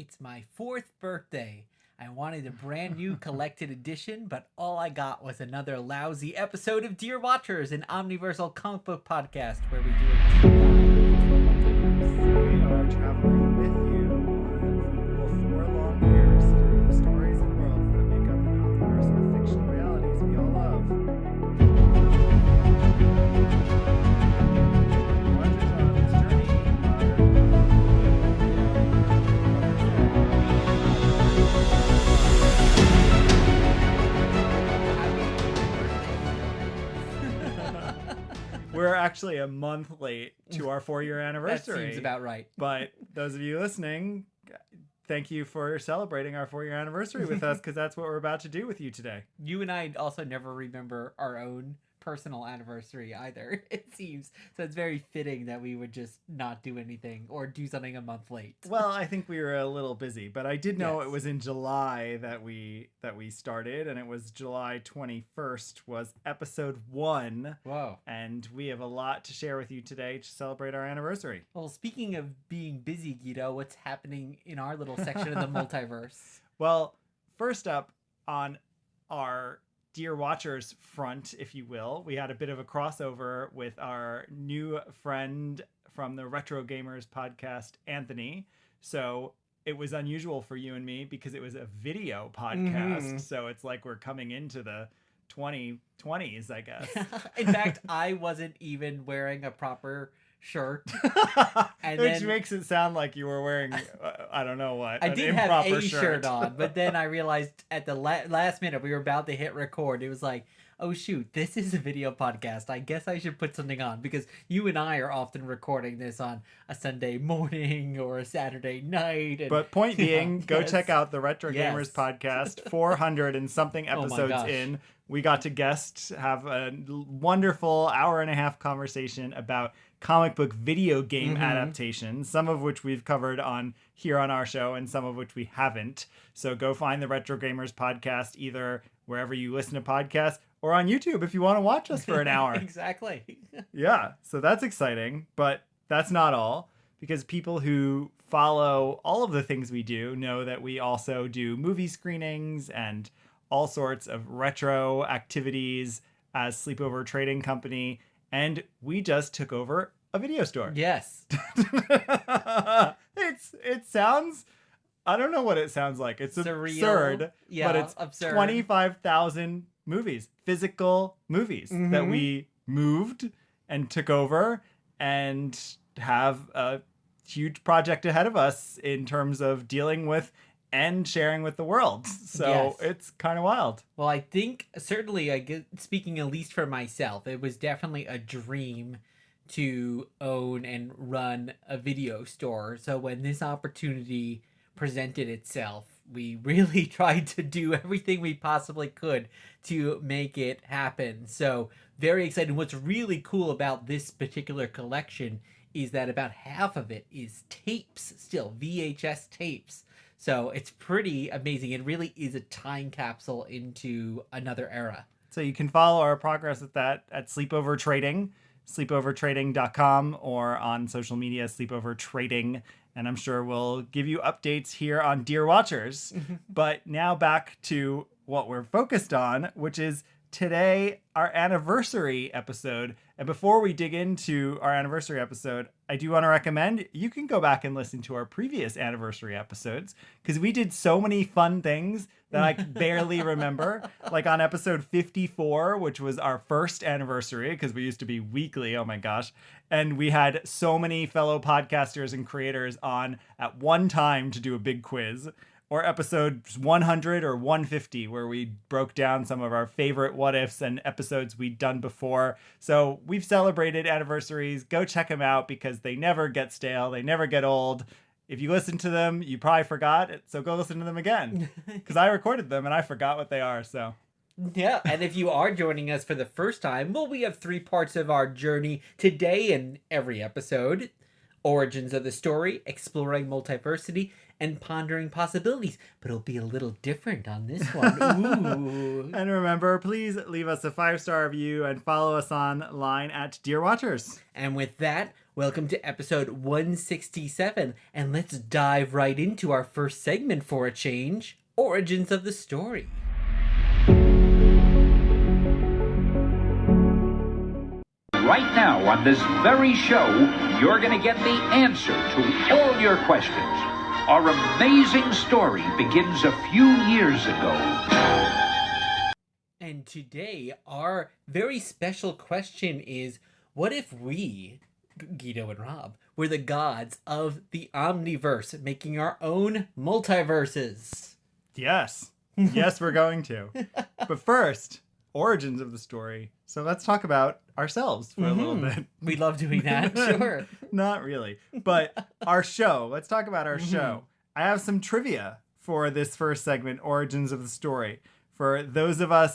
It's my 4th birthday. I wanted a brand new collected edition, but all I got was another lousy episode of Dear Watchers, an Omniversal comic book podcast where we do a deep dive into the multiverse. We are traveling with you for 4 long years through the stories and worlds that make up an Omniverse of fictional realities we all love. Watchers on this journey We're actually a month late to our 4-year That anniversary. seems about right. But those of you listening, thank you for celebrating our 4-year anniversary with us, because that's what we're about to do with you today. You and I also never remember our own personal anniversary either, it seems. So it's very fitting that we would just not do anything or do something a month late. Well, I think we were a little busy, but I did know Yes. it was in July that we started, and it was July 21st was episode 1. Whoa. And we have a lot to share with you today to celebrate our anniversary. Well, speaking of being busy, Guido, what's happening in our little section of the multiverse? Well, first up on our Dear Watchers front, if you will, we had a bit of a crossover with our new friend from the Retro Gamers podcast, Anthony. So it was unusual for you and me because it was a video podcast. Mhm. So it's like we're coming into the 2020s, I guess. In fact, I wasn't even wearing a proper shirt. And Which then- makes it sound like you were wearing, I don't know what, I an did have improper a shirt on, but then I realized at the last minute we were about to hit record. It was like, oh shoot, this is a video podcast. I guess I should put something on, because you and I are often recording this on a Sunday morning or a Saturday night. And, But point being, go Yes. check out the Retro Yes. Gamers podcast. 400 and something Oh my episodes gosh. in, we got to have a wonderful hour-and-a-half conversation about comic book video game Mhm. adaptations, some of which we've covered on here on our show and some of which we haven't. So go find the Retro Gamers podcast either wherever you listen to podcasts or on YouTube if you want to watch us for an hour. Exactly. Yeah, so that's exciting, but that's not all, because people who follow all of the things we do know that we also do movie screenings and all sorts of retro activities as Sleepover Trading Company, and we just took over a video store. Yes. It sounds, I don't know what it sounds like. It's Surreal. absurd, Yeah, but it's absurd. 25,000 movies, physical movies that Mhm. we moved and took over and have a huge project ahead of us in terms of dealing with and sharing with the world. So Yes. it's kind of wild. Well, I think certainly, speaking at least for myself, it was definitely a dream to own and run a video store. So when this opportunity presented itself, we really tried to do everything we possibly could to make it happen. So very excited. What's really cool about this particular collection is that about half of it is tapes, still VHS tapes. So it's pretty amazing. It really is a time capsule into another era. So you can follow our progress with that at Sleepover Trading, sleepovertrading.com, or on social media, Sleepover Trading. And I'm sure we'll give you updates here on Dear Watchers. But now back to what we're focused on, which is today, our anniversary episode. And before we dig into our anniversary episode, I do want to recommend you can go back and listen to our previous anniversary episodes, because we did so many fun things that I barely remember. Like on episode 54, which was our first anniversary, because we used to be weekly. Oh my gosh. And we had so many fellow podcasters and creators on at one time to do a big quiz. Or episode 100 or 150, where we broke down some of our favorite what ifs and episodes we'd done before. So we've celebrated anniversaries. Go check them out, because they never get stale. They never get old. If you listen to them, you probably forgot it. So go listen to them again, because I recorded them and I forgot what they are. So Yeah, and if you are joining us for the first time, well, we have 3 parts of our journey today in every episode. Origins of the story, exploring multiversity, and pondering possibilities. But it'll be a little different on this one. Ooh. And remember, please leave us a 5-star review and follow us online at Dear Watchers. And with that, welcome to episode 167. And let's dive right into our first segment for a change, Origins of the Story. Right now, on this very show, you're going to get the answer to all your questions. Our amazing story begins a few years ago. And today, our very special question is, what if we, Guido and Rob, were the gods of the Omniverse, making our own multiverses? Yes. Yes, we're going to. But first, origins of the story. So let's talk about ourselves for a little bit. We love doing that, sure. Not really. But our show. Let's talk about our show. I have some trivia for this first segment, Origins of the Story. For those of our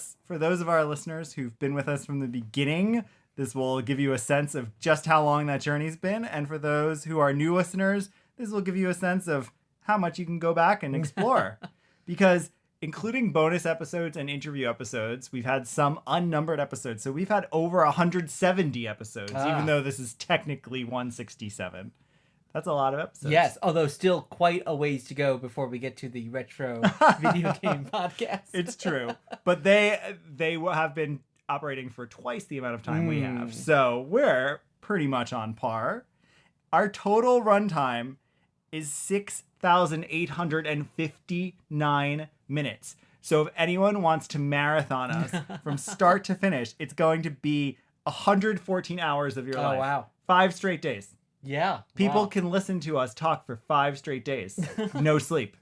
listeners who've been with us from the beginning, this will give you a sense of just how long that journey's been. And for those who are new listeners, this will give you a sense of how much you can go back and explore. Because including bonus episodes and interview episodes, we've had some unnumbered episodes. So we've had over 170 episodes, even though this is technically 167. That's a lot of episodes. Yes, although still quite a ways to go before we get to the retro video game podcast. It's true. But they have been operating for twice the amount of time we have. So we're pretty much on par. Our total runtime is 6,859 minutes. So if anyone wants to marathon us from start to finish, it's going to be 114 hours of your life. Oh, wow. 5 straight days. Yeah. People can listen to us talk for 5 straight days. No sleep.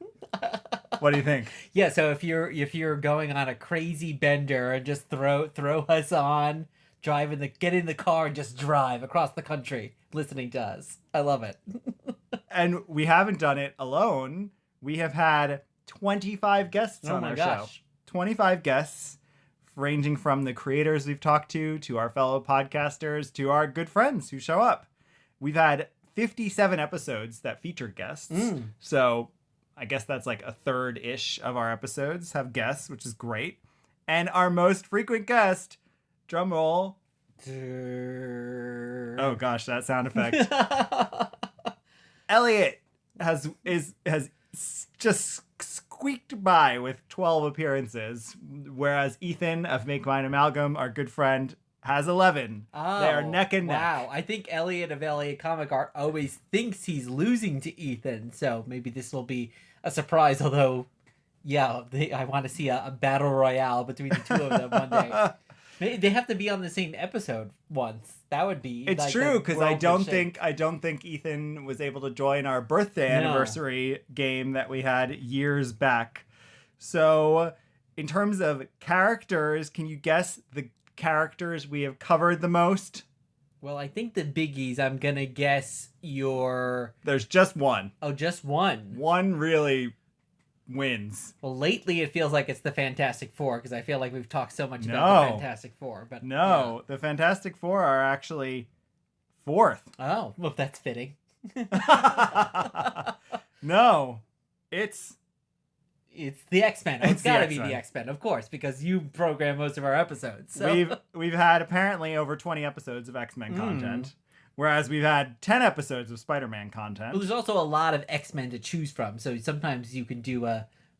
What do you think? Yeah, so if you're going on a crazy bender and just throw us on, get in the car and just drive across the country listening to us. I love it. And we haven't done it alone. We have had 25 guests on our show. 25 guests, ranging from the creators we've talked to our fellow podcasters, to our good friends who show up. We've had 57 episodes that feature guests. So I guess that's like a third-ish of our episodes have guests, which is great. And our most frequent guest, drum roll. Oh gosh, that sound effect. Elliot has just squeaked by with 12 appearances, whereas Ethan of Make Mine Amalgam, our good friend, has 11. Oh, they are neck and neck. Wow, I think Elliot of Elliot Comic Art always thinks he's losing to Ethan, so maybe this will be a surprise, although, yeah, I want to see a battle royale between the two of them one day. They have to be on the same episode once. That would be. It's like true, because I don't think Ethan was able to join our birthday anniversary game that we had years back. So, in terms of characters, can you guess the characters we have covered the most? Well, I think the biggies, I'm gonna guess There's just one. Oh, just one. One really wins. Well, lately it feels like it's the Fantastic Four, because I feel like we've talked so much about the Fantastic Four. But no, the Fantastic Four are actually 4th. Oh, well, that's fitting. No, it's the X-Men. Oh, it's gotta be X-Men. the X-Men, of course, because you program most of our episodes. So. We've had apparently over 20 episodes of X-Men content, whereas we've had 10 episodes of Spider-Man content. Well, there's also a lot of X-Men to choose from, so sometimes you can do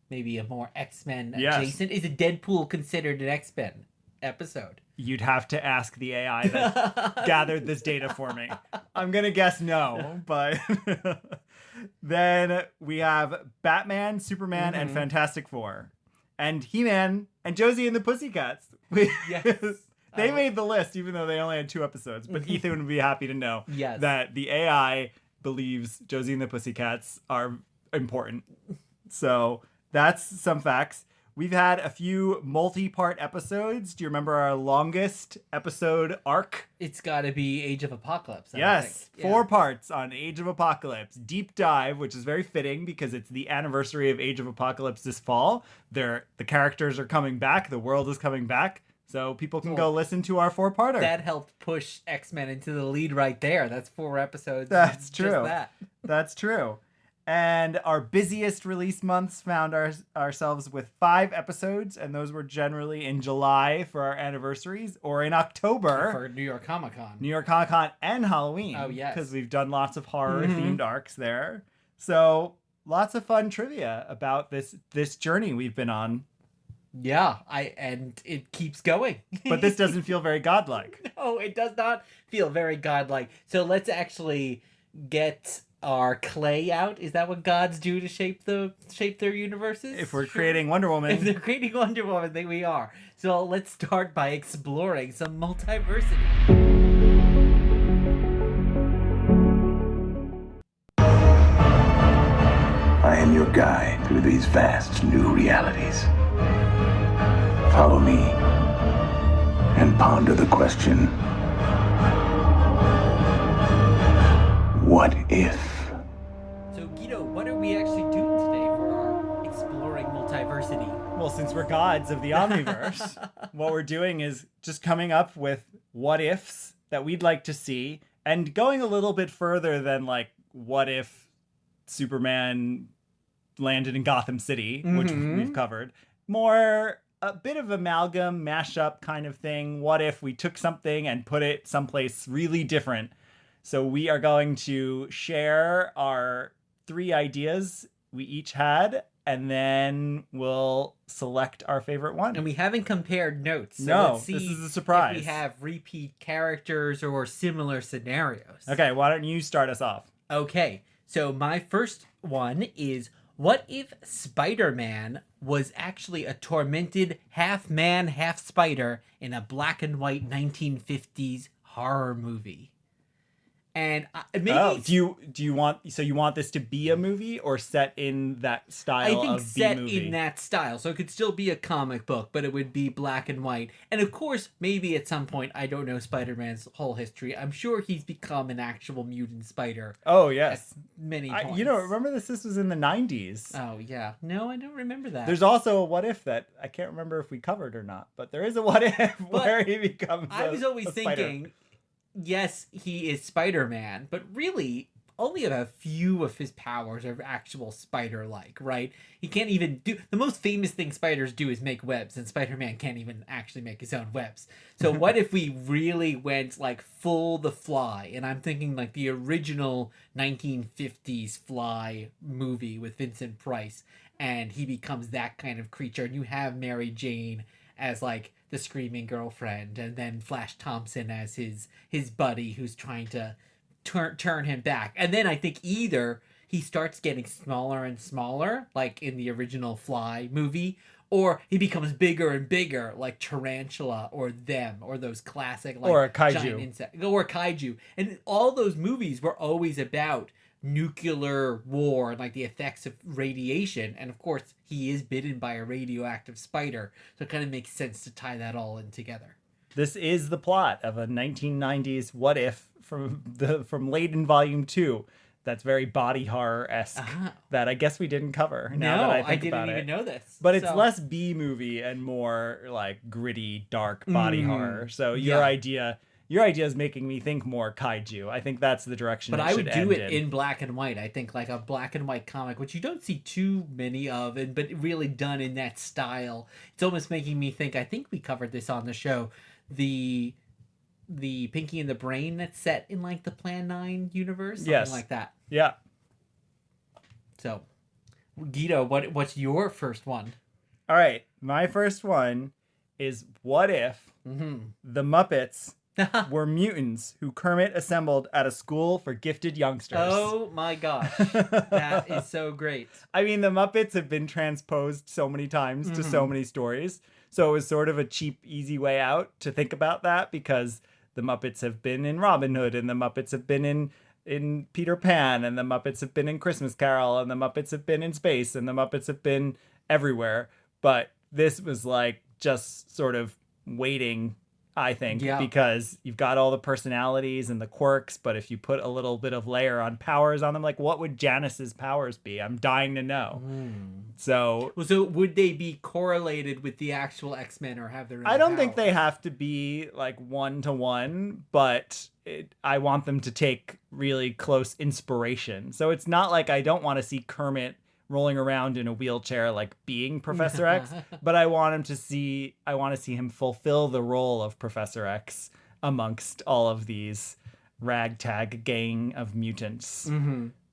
maybe a more X-Men adjacent. Is it Deadpool considered an X-Men episode? You'd have to ask the AI that gathered this data for me. I'm gonna guess no, but then we have Batman, Superman, and Fantastic Four, and He-Man, and Josie and the Pussycats. Yes. They made the list, even though they only had 2 episodes. But Ethan would be happy to know Yes. that the AI believes Josie and the Pussycats are important. So that's some facts. We've had a few multi-part episodes. Do you remember our longest episode arc? It's got to be Age of Apocalypse. Yes, I think. 4 parts on Age of Apocalypse. Deep dive, which is very fitting because it's the anniversary of Age of Apocalypse this fall. The characters are coming back. The world is coming back. So people can go listen to our 4-parter. That helped push X-Men into the lead right there. That's 4 episodes. That's true. Just that. That's true. And our busiest release months found ourselves with 5 episodes, and those were generally in July for our anniversaries or in October For New York Comic Con. New York Comic Con and Halloween. Oh, yes. Because we've done lots of horror-themed arcs there. So lots of fun trivia about this journey we've been on. Yeah, and it keeps going. But this doesn't feel very godlike. No, it does not feel very godlike. So let's actually get our clay out. Is that what gods do to shape their universes? If we're creating Wonder Woman. If they're creating Wonder Woman, then we are. So let's start by exploring some multiversity. I am your guide through these vast new realities. Follow me and ponder the question, what if? So Guido, what are we actually doing today for our exploring multiversity? Well, since we're gods of the Omniverse, what we're doing is just coming up with what ifs that we'd like to see and going a little bit further than like what if Superman landed in Gotham City, which we've covered. More a bit of amalgam, mashup kind of thing. What if we took something and put it someplace really different? So we are going to share our 3 ideas we each had, and then we'll select our favorite one. And we haven't compared notes. So No, let's see this is a surprise. if we have repeat characters or similar scenarios. Okay, why don't you start us off? Okay, so my first one is, what if Spider-Man was actually a tormented half-man, half-spider in a black and white 1950s horror movie? And maybe do you want this to be a movie or set in that style I think of set B-movie? in that style, so it could still be a comic book, but it would be black and white. And of course, maybe at some point, I don't know Spider-Man's whole history. I'm sure he's become an actual mutant spider. Oh yes, At many points. remember this was in the 90s. Oh yeah, no, I don't remember that. There's also a what if that I can't remember if we covered or not, but there is a what if where he becomes. I was always a spider. thinking, yes, he is Spider-Man, but really only a few of his powers are actual spider-like, right? He can't even do... The most famous thing spiders do is make webs, and Spider-Man can't even actually make his own webs. So what if we really went, like, full The Fly? And I'm thinking, like, the original 1950s Fly movie with Vincent Price, and he becomes that kind of creature, and you have Mary Jane as, like, the screaming girlfriend, and then Flash Thompson as his buddy who's trying to turn him back. And then I think either he starts getting smaller and smaller, like in the original Fly movie, or he becomes bigger and bigger, like Tarantula or Them, or those classic, like, or a kaiju, giant insect, or kaiju. And all those movies were always about nuclear war and, like, the effects of radiation. And of course, he is bitten by a radioactive spider, so it kind of makes sense to tie that all in together. This is the plot of a 1990s what if from late in volume 2. That's very body horror-esque that I guess we didn't cover. Now that I think didn't about even it. know this. But it's less B movie and more like gritty, dark body horror. So your idea is making me think more kaiju. I think that's the direction. But it I would should do end it in black and white. I think like a black and white comic, which you don't see too many of, but really done in that style. It's almost making me think. I think we covered this on the show. The Pinky and the Brain that's set in like the Plan 9 universe, something like that. Yeah. So, Guido, what's your first one? All right, my first one is what if the Muppets were mutants who Kermit assembled at a school for gifted youngsters. Oh my gosh. That is so great. I mean, the Muppets have been transposed so many times to so many stories. So it was sort of a cheap, easy way out to think about that, because the Muppets have been in Robin Hood, and the Muppets have been in Peter Pan, and the Muppets have been in Christmas Carol, and the Muppets have been in space, and the Muppets have been everywhere. But this was like just sort of waiting I think, Yeah. because you've got all the personalities and the quirks, but if you put a little bit of layer on powers on them, like what would Janice's powers be? I'm dying to know. So Well, so would they be correlated with the actual X-Men or have their own I don't think powers? they have to be like 1-to-1, but I want them to take really close inspiration. So it's not like I don't want to see Kermit rolling around in a wheelchair like being Professor X, but I want to see him fulfill the role of Professor X amongst all of these ragtag gang of mutants.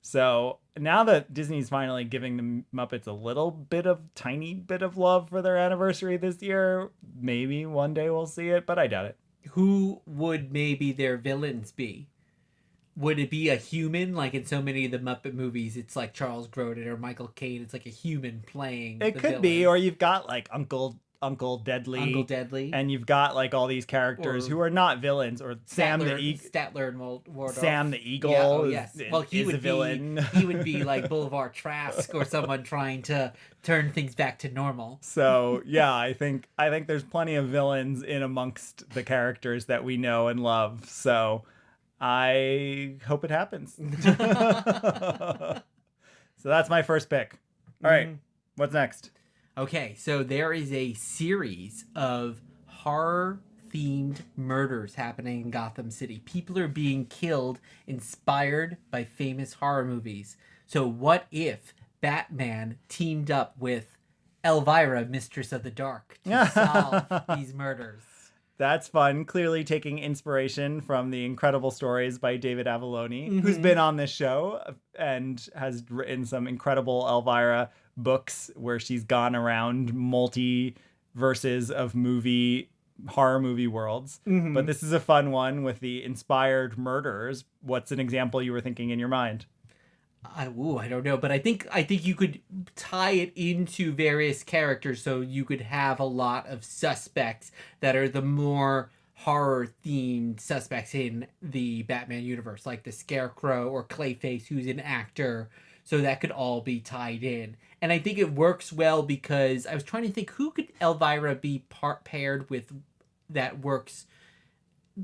So now that Disney's finally giving the Muppets tiny bit of love for their anniversary this year, maybe one day we'll see it, but I doubt it. Who would maybe their villains be? Would it be a human, like in so many of the Muppet movies? It's like Charles Grodin or Michael Caine. It's like a human playing. It the could be, villain. or you've got like Uncle Deadly. Uncle Deadly. And you've got like all these characters Or who are not villains, or Sam the Eagle. Statler and Waldorf. Sam the Eagle Yeah, oh, is, yes. Well, he is would a villain. He would be like Boulevard Trask or someone trying to turn things back to normal. So yeah, I think there's plenty of villains in amongst the characters that we know and love. So I hope it happens. So that's my first pick. All right, what's next? Okay, so there is a series of horror-themed murders happening in Gotham City. People are being killed inspired by famous horror movies. So what if Batman teamed up with Elvira, Mistress of the Dark, to solve these murders? That's fun. Clearly taking inspiration from the incredible stories by David Avalone, who's been on this show and has written some incredible Elvira books where she's gone around multiverses of horror movie worlds. But this is a fun one with the inspired murders. What's an example you were thinking in your mind? I don't know, but I think you could tie it into various characters, so you could have a lot of suspects that are the more horror-themed suspects in the Batman universe, like the Scarecrow or Clayface, who's an actor. So that could all be tied in, and I think it works well because I was trying to think who could Elvira be paired with that works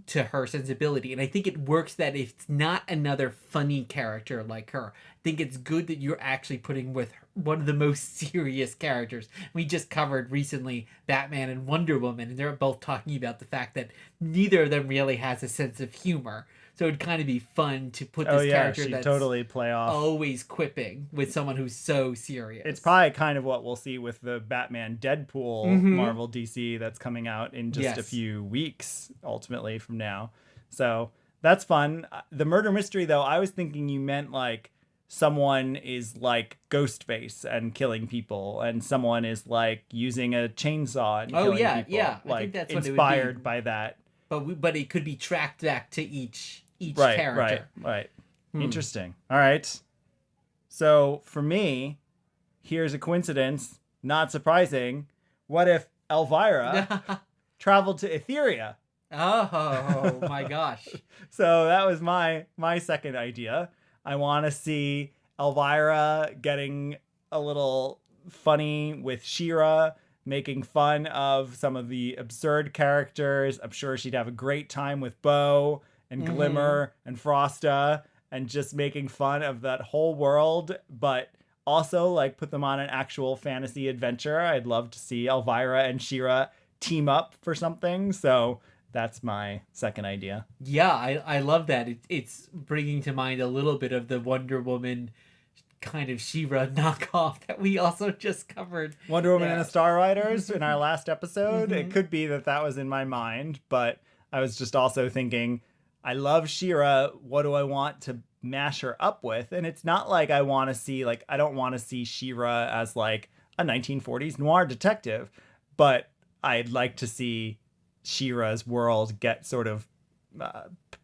to her sensibility, and I think it works that it's not another funny character like her. I think it's good that you're actually putting with one of the most serious characters. We just covered recently Batman and Wonder Woman, and they're both talking about the fact that neither of them really has a sense of humor. So it'd kind of be fun to put this character she'd that's totally play off. always quipping with someone who's so serious. It's probably kind of what we'll see with the Batman Deadpool Marvel DC that's coming out in just a few weeks, ultimately, from now. So that's fun. The murder mystery, though, I was thinking you meant like someone is like Ghostface and killing people, and someone is like using a chainsaw and killing people. Yeah. Like I think that's what inspired it would be. by that. But it could be tracked back to each character. Right. Interesting. All right. So for me, here's a coincidence, not surprising. What if Elvira traveled to Etheria? Oh my gosh. So that was my second idea. I want to see Elvira getting a little funny with She-Ra, making fun of some of the absurd characters. I'm sure she'd have a great time with Bo and Glimmer and Frosta, and just making fun of that whole world, but also like put them on an actual fantasy adventure. I'd love to see Elvira and She-Ra team up for something. So that's my second idea. Yeah, I love that. It's bringing to mind a little bit of the Wonder Woman kind of She-Ra knockoff that we also just covered. Wonder Woman and the Star Riders in our last episode. It could be that was in my mind, but I was just also thinking, I love She-Ra. What do I want to mash her up with? And it's not like I want to see, like, I don't want to see She-Ra as like a 1940s noir detective, but I'd like to see She-Ra's world get sort of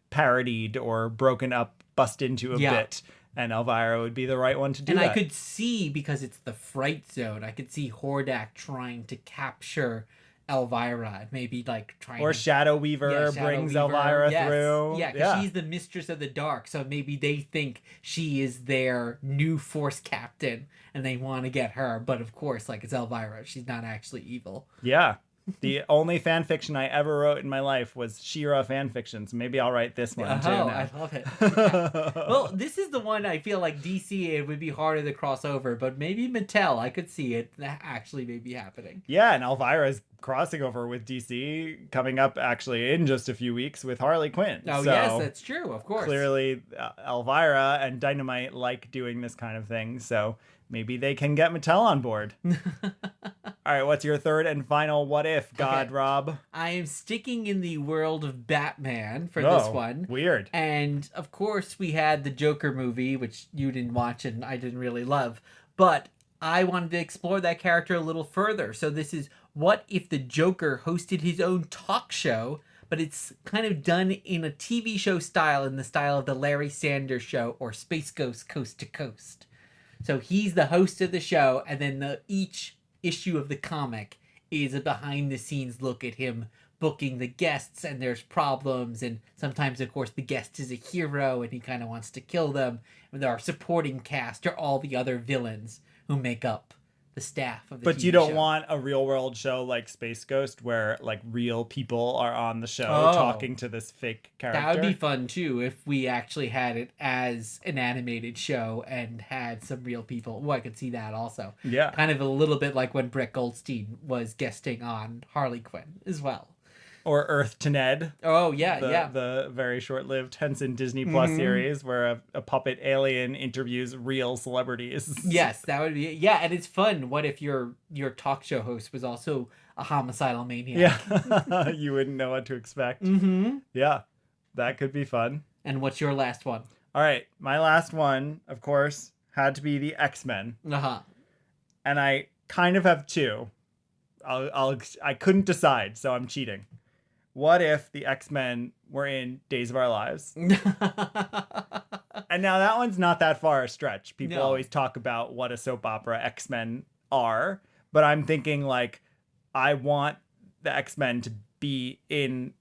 parodied or broken up, bust into a bit. And Elvira would be the right one to do that. And I could see, because it's the Fright Zone, I could see Hordak trying to capture Elvira, maybe like trying or to... Shadow Weaver brings Elvira through. Yeah, because she's the Mistress of the Dark, so maybe they think she is their new force captain, and they want to get her. But of course, like, it's Elvira. She's not actually evil. Yeah. The only fan fiction I ever wrote in my life was She-Ra fan fiction, so maybe I'll write this one too now. I love it. Yeah. Well, this is the one I feel like DC, it would be harder to cross over, but maybe Mattel, I could see it actually maybe happening. Yeah, and Elvira's crossing over with DC coming up actually in just a few weeks with Harley Quinn. Oh, so yes, that's true, of course. Clearly, Elvira and Dynamite like doing this kind of thing, so maybe they can get Mattel on board. All right, what's your third and final what if, God, Okay. Rob? I am sticking in the world of Batman for this one. Weird. And of course, we had the Joker movie, which you didn't watch and I didn't really love. But I wanted to explore that character a little further. So this is, what if the Joker hosted his own talk show, but it's kind of done in a TV show style, in the style of the Larry Sanders Show or Space Ghost Coast to Coast. So he's the host of the show, and then each issue of the comic is a behind-the-scenes look at him booking the guests, and there's problems, and sometimes, of course, the guest is a hero, and he kind of wants to kill them, and our supporting cast are all the other villains who make up the staff of the But TV you don't show. want a real world show like Space Ghost where like real people are on the show Oh. talking to this fake character. That would be fun, too, if we actually had it as an animated show and had some real people. Oh, I could see that also. Yeah. Kind of a little bit like when Brett Goldstein was guesting on Harley Quinn as well. Or Earth to Ned. Oh, yeah, yeah. The very short-lived Henson Disney Plus series where a puppet alien interviews real celebrities. Yes, that would be it. Yeah, and it's fun. What if your talk show host was also a homicidal maniac? Yeah. You wouldn't know what to expect. Mm-hmm. Yeah. That could be fun. And what's your last one? All right. My last one, of course, had to be the X-Men. Uh-huh. And I kind of have two. I couldn't decide, so I'm cheating. What if the X-Men were in Days of Our Lives? And now that one's not that far a stretch. People No. always talk about what a soap opera X-Men are, but I'm thinking like I want the X-Men to be in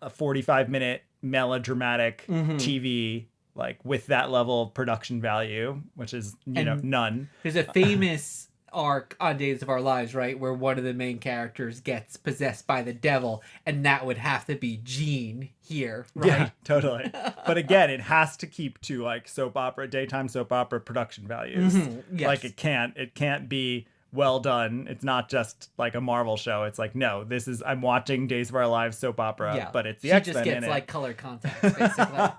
a 45-minute melodramatic TV, like with that level of production value, which is, you know, none. There's a famous arc on Days of Our Lives, right, where one of the main characters gets possessed by the devil, and that would have to be Jean here, right? Yeah, totally. But again, it has to keep to like soap opera, daytime soap opera production values. Yes. Like it can't be well done. It's not just like a Marvel show. It's like, no, I'm watching Days of Our Lives soap opera, Yeah. but it's the She X-Men just gets in it. like color contacts, basically.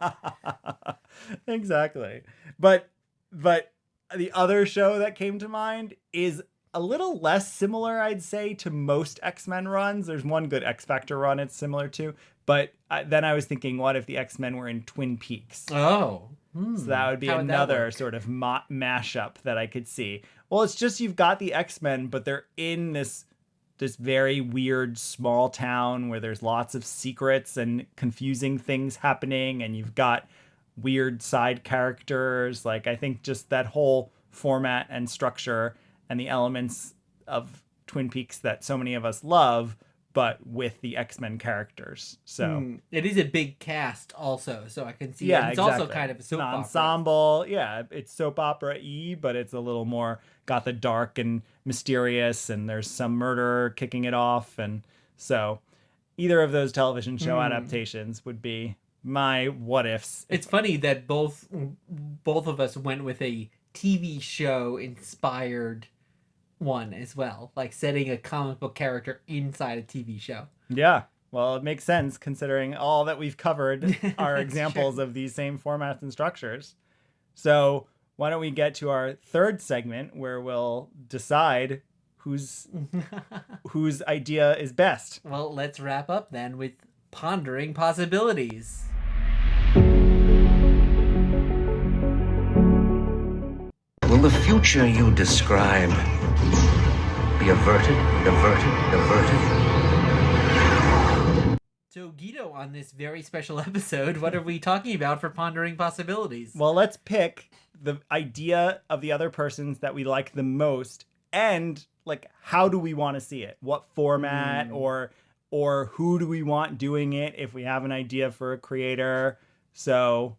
Exactly. But the other show that came to mind is a little less similar, I'd say, to most X-Men runs. There's one good X-Factor run it's similar to. But then I was thinking, what if the X-Men were in Twin Peaks? Oh. So that would be How would that another work? sort of mashup that I could see. Well, it's just you've got the X-Men, but they're in this very weird small town where there's lots of secrets and confusing things happening, and you've got weird side characters. Like, I think just that whole format and structure and the elements of Twin Peaks that so many of us love, but with the X-Men characters. So It is a big cast also, so I can see yeah, it. It's exactly. also kind of a soap An opera. ensemble. Yeah, it's soap opera-y, but it's a little more got the dark and mysterious, and there's some murder kicking it off. And so either of those television show adaptations would be my what ifs. It's funny that both of us went with a TV show inspired one as well, like setting a comic book character inside a TV show. Yeah. Well, it makes sense considering all that we've covered are That's examples of these same formats and structures. So why don't we get to our third segment where we'll decide whose idea is best. Well, let's wrap up then with pondering possibilities. Will the future you describe be averted, diverted? So, Guido, on this very special episode, what are we talking about for pondering possibilities? Well, let's pick the idea of the other person's that we like the most, and like how do we want to see it? What format or who do we want doing it if we have an idea for a creator? So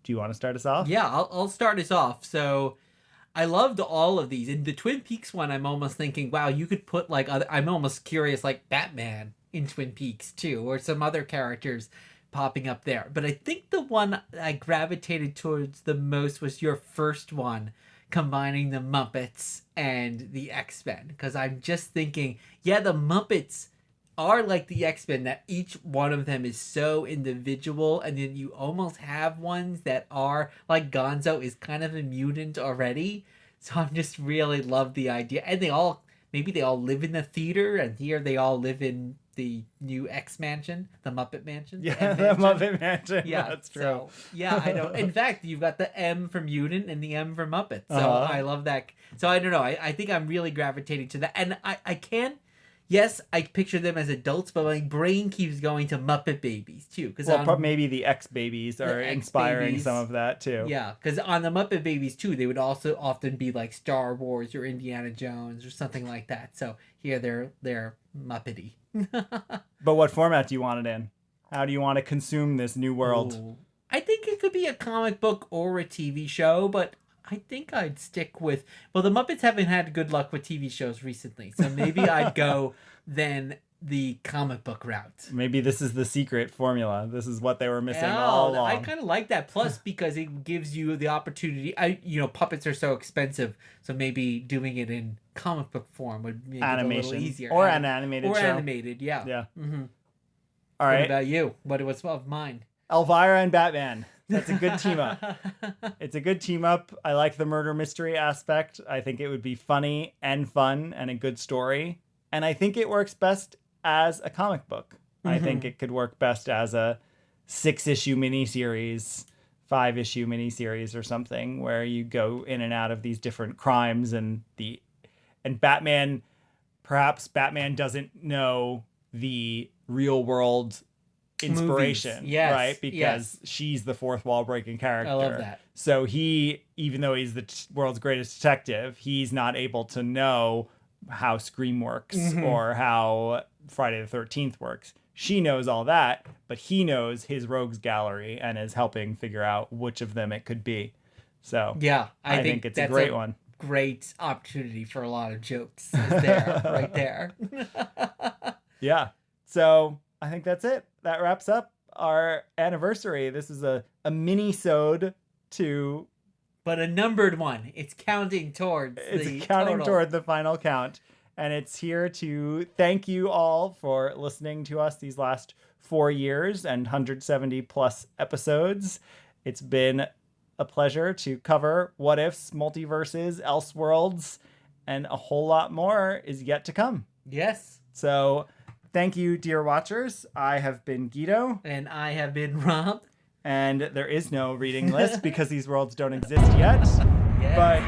do you want to start us off? Yeah, I'll start us off. So I loved all of these. In the Twin Peaks one, I'm almost thinking, wow, you could put like other, I'm almost curious, like Batman in Twin Peaks too, or some other characters popping up there. But I think the one I gravitated towards the most was your first one, combining the Muppets and the X-Men. Because I'm just thinking, yeah, the Muppets are like the X-Men, that each one of them is so individual, and then you almost have ones that are like Gonzo is kind of a mutant already. So I'm just really love the idea, and they all live in the theater, and here they all live in the new X mansion, the Muppet mansion. Yeah, the Muppet mansion. Yeah, that's true. So, yeah, I know. In fact, you've got the M for mutant and the M for Muppet. So I love that. So I don't know. I think I'm really gravitating to that, and I can. Yes, I picture them as adults, but my brain keeps going to Muppet Babies too. Well, maybe the X Babies are inspiring some of that too. Yeah, because on the Muppet Babies too, they would also often be like Star Wars or Indiana Jones or something like that. So here they're Muppety. But what format do you want it in? How do you want to consume this new world? Ooh. I think it could be a comic book or a TV show, but I think I'd stick with... Well, the Muppets haven't had good luck with TV shows recently, so maybe I'd go then the comic book route. Maybe this is the secret formula. This is what they were missing all along. I kind of like that. Plus, because it gives you the opportunity... puppets are so expensive, so maybe doing it in comic book form would make it a little easier. Or an animated show. Or animated, yeah. Yeah. Mm-hmm. All right. What about you? What was of mine? Elvira and Batman. That's a good team up. It's a good team up. I like the murder mystery aspect. I think it would be funny and fun and a good story. And I think it works best as a comic book. Mm-hmm. I think it could work best as a 6-issue miniseries, 5-issue miniseries or something, where you go in and out of these different crimes and Batman, perhaps Batman doesn't know the real world inspiration, yes, right? Because she's the fourth wall breaking character. I love that. So he, even though he's the world's greatest detective, he's not able to know how Scream works or how Friday the 13th works. She knows all that, but he knows his rogues gallery and is helping figure out which of them it could be. So yeah, I think it's a great one. Great opportunity for a lot of jokes is there, right there. Yeah. So I think that's it. That wraps up our anniversary. This is a minisode to... But a numbered one. It's counting towards toward the final count. And it's here to thank you all for listening to us these last 4 years and 170 plus episodes. It's been a pleasure to cover What Ifs, Multiverses, Elseworlds, and a whole lot more is yet to come. Yes. So... thank you, dear watchers. I have been Guido. And I have been Rob. And there is no reading list because these worlds don't exist yet. Yes. But